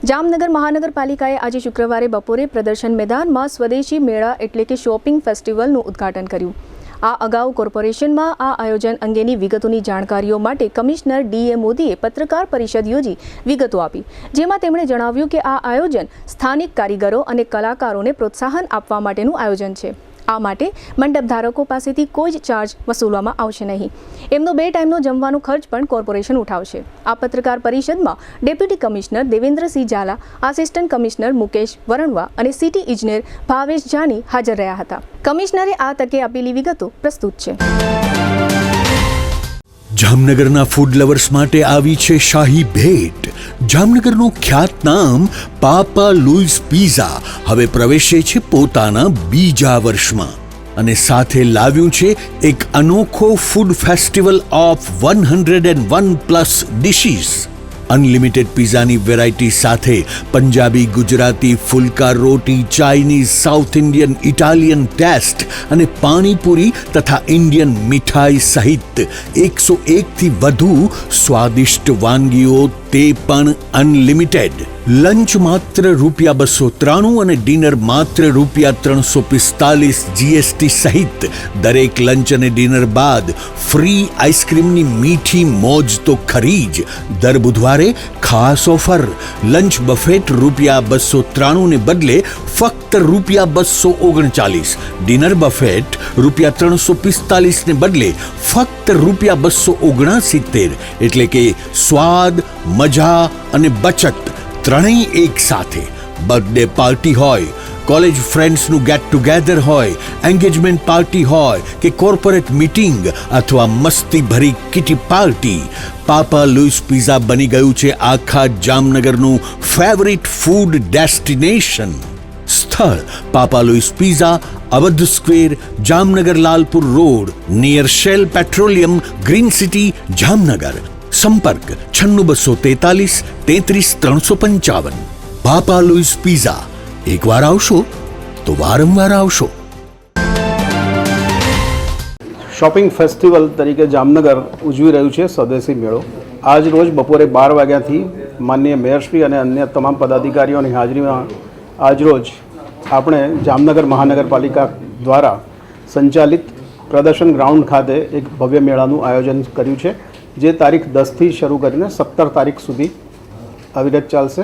જામનગર મહાનગરપાલિકાએ આજે શુક્રવારે બપોરે પ્રદર્શન મેદાનમાં સ્વદેશી મેળા એટલે કે શોપિંગ ફેસ્ટિવલનું ઉદ્ઘાટન કર્યું। આ અગાઉ કોર્પોરેશનમાં આ આયોજન અંગેની વિગતોની જાણકારીઓ માટે કમિશનર ડી.એ. મોદીએ પત્રકાર પરિષદ યોજી વિગતો આપી, જેમાં તેમણે જણાવ્યું કે આ આયોજન સ્થાનિક કારીગરો અને કલાકારોને પ્રોત્સાહન આપવા માટેનું આયોજન છે। આ માટે મંડપ ધારકો પાસેથી કોઈ જ ચાર્જ વસૂલવામાં આવશે નહીં। એમનો 2 ટાઈમનો જમવાનો ખર્ચ પણ કોર્પોરેશન ઉઠાવશે। આ પત્રકાર પરિષદમાં deputy commissioner Devendrasinh Jhala, assistant commissioner Mukesh Varanva અને સિટી ઇજનેર ભાવેશ જાની હાજર રહ્યા હતા। કમિશનરે આ તકે આપેલી વિગતો પ્રસ્તુત છે। જામનગરના ફૂડ લવર્સ માટે આવી છે શાહી ભેટ। જામનગરનું ખ્યાતનામ પાપા લુઈસ પિઝા હવે પ્રવેશે છે પોતાના બીજા વર્ષમાં અને સાથે લાવ્યું છે એક અનોખો food festival of 101+ dishes. Unlimited પિઝાની વેરાયટી સાથે પંજાબી, ગુજરાતી, ફુલકા રોટી, Chinese, south Indian, Italian taste અને પાણીપુરી તથા ઇન્ડિયન મીઠાઈ સહિત 101થી વધુ સ્વાદિષ્ટ વાનગીઓ, તે પણ અનલિમિટેડ। લંચ માત્ર ₹293 અને ડિનર માત્ર ₹345 GST સહિત દરેક લંચ અને ડિનર બાદ ફ્રી આઈસ્ક્રીમની મીઠી મોજ તો ખરી જ। દર બુધવારે ખાસ ઓફર, લંચ બફેટ ₹293 ને બદલે ફક્ત ₹239, ડિનર બફેટ ₹345 ને બદલે ફક્ત ₹269, એટલે કે સ્વાદ, મજા અને બચત ત્રણેય એક સાથે। બર્થડે પાર્ટી હોય, કોલેજ ફ્રેન્ડ્સનું ગેટ ટુગેધર હોય, એન્ગેજમેન્ટ પાર્ટી હોય કે કોર્પોરેટ મીટિંગ અથવા મસ્તી ભરી kitty party, Papa Louis pizza બની ગયું છે આખા જામનગરનું ફેવરિટ ફૂડ ડેસ્ટિનેશન। સ્થળ Papa Louis pizza, Avadh square, Jamnagar Lalpur road, near Shell petroleum, green city, Jamnagar. સંપર્ક 96 243 33 355। પાપા લુઈસ પિઝા, એકવાર આવશો તો વારંવાર આવશો। શોપિંગ ફેસ્ટિવલ તરીકે જામનગર ઉજવી રહ્યું છે સ્વદેશી મેળો। આજ રોજ બપોરે 12 વાગ્યાથી માનનીય મેયરશ્રી અને અન્ય તમામ પદાધિકારીઓની હાજરીમાં આજરોજ આપણે જામનગર મહાનગરપાલિકા દ્વારા સંચાલિત પ્રદર્શન ગ્રાઉન્ડ ખાતે એક ભવ્ય મેળાનું આયોજન કર્યું છે, જે તારીખ 10થી શરૂ કરીને 17 તારીખ સુધી અવિરત ચાલશે।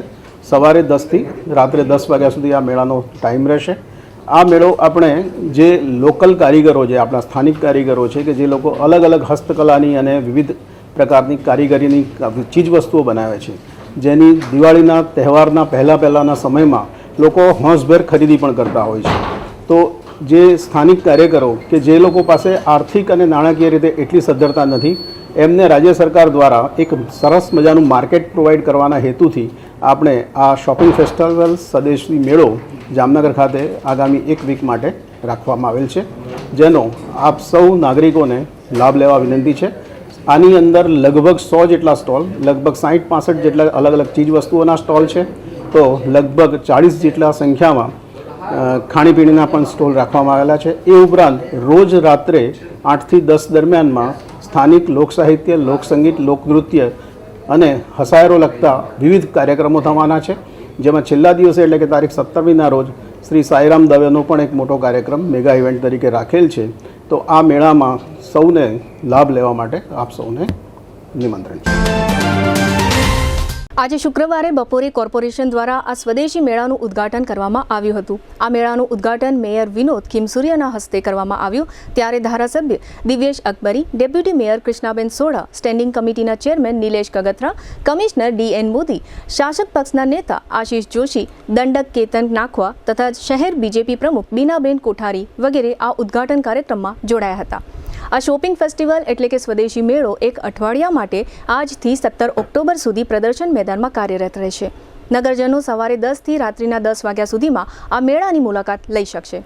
સવારે 10થી રાત્રે 10 વાગ્યા સુધી આ મેળાનો ટાઈમ રહેશે। આ મેળો આપણે જે લોકલ કારીગરો, જે આપણા સ્થાનિક કારીગરો છે કે જે લોકો અલગ અલગ હસ્તકલાની અને વિવિધ પ્રકારની કારીગરીની ચીજવસ્તુઓ બનાવે છે, જેની દિવાળીના તહેવારના પહેલાંના સમયમાં લોકો હોંશભેર ખરીદી પણ કરતા હોય છે। તો જે સ્થાનિક કાર્યકરો કે જે લોકો પાસે આર્થિક અને નાણાકીય રીતે એટલી સદ્ધરતા નથી, એમને રાજ્ય સરકાર દ્વારા એક સરસ મજાનું માર્કેટ પ્રોવાઈડ કરવાના હેતુથી આપણે આ શોપિંગ ફેસ્ટિવલ સ્વદેશી મેળો જામનગર ખાતે આગામી 1 વીક માટે રાખવામાં આવેલ છે, જેનો આપ સૌ નાગરિકોને લાભ લેવા વિનંતી છે। આની અંદર લગભગ 100 જેટલા સ્ટોલ, લગભગ 60-65 જેટલા અલગ અલગ ચીજવસ્તુઓના સ્ટોલ છે, તો લગભગ 40 જેટલા સંખ્યામાં ખાણીપીણીના પણ સ્ટોલ રાખવામાં આવેલા છે। એ ઉપરાંત રોજ રાત્રે 8થી 10 દરમિયાનમાં સ્થાનિક લોકસાહિત્ય, લોકસંગીત, લોકનૃત્ય અને હસાયરો લગતા વિવિધ કાર્યક્રમો થવાના છે, જેમાં છેલ્લા દિવસે એટલે કે તારીખ 17મીના રોજ શ્રી સાઈરામ દવેનો પણ એક મોટો કાર્યક્રમ મેગા ઇવેન્ટ તરીકે રાખેલ છે। તો આ મેળામાં સૌને લાભ લેવા માટે આપ સૌને નિમંત્રણ છે। આજે શુક્રવારે બપોરે કોર્પોરેશન દ્વારા આ સ્વદેશી મેળાનું ઉદ્ઘાટન કરવામાં આવ્યું હતું। આ મેળાનું ઉદ્ઘાટન મેયર વિનોદ ખીમસુરિયાના હસ્તે કરવામાં આવ્યું, ત્યારે ધારાસભ્ય Divyesh Akbari, deputy mayor Krishnaben Sodha, standing કમિટીના ચેરમેન નિલેશ કગથરા, કમિશનર ડી.એન. મોદી, શાસક પક્ષના નેતા આશિષ જોશી, દંડક કેતન નાખવા તથા શહેર બીજેપી પ્રમુખ બીનાબેન કોઠારી વગેરે આ ઉદ્ઘાટન કાર્યક્રમમાં જોડાયા હતા। આ શોપિંગ ફેસ્ટિવલ એટલે કે સ્વદેશી મેળો 1 અઠવાડિયા માટે આજથી 17 ઓક્ટોબર સુધી પ્રદર્શન મેદાનમાં કાર્યરત રહેશે। નગરજનો સવારે 10થી રાત્રિના 10 વાગ્યા સુધીમાં આ મેળાની મુલાકાત લઈ શકશે।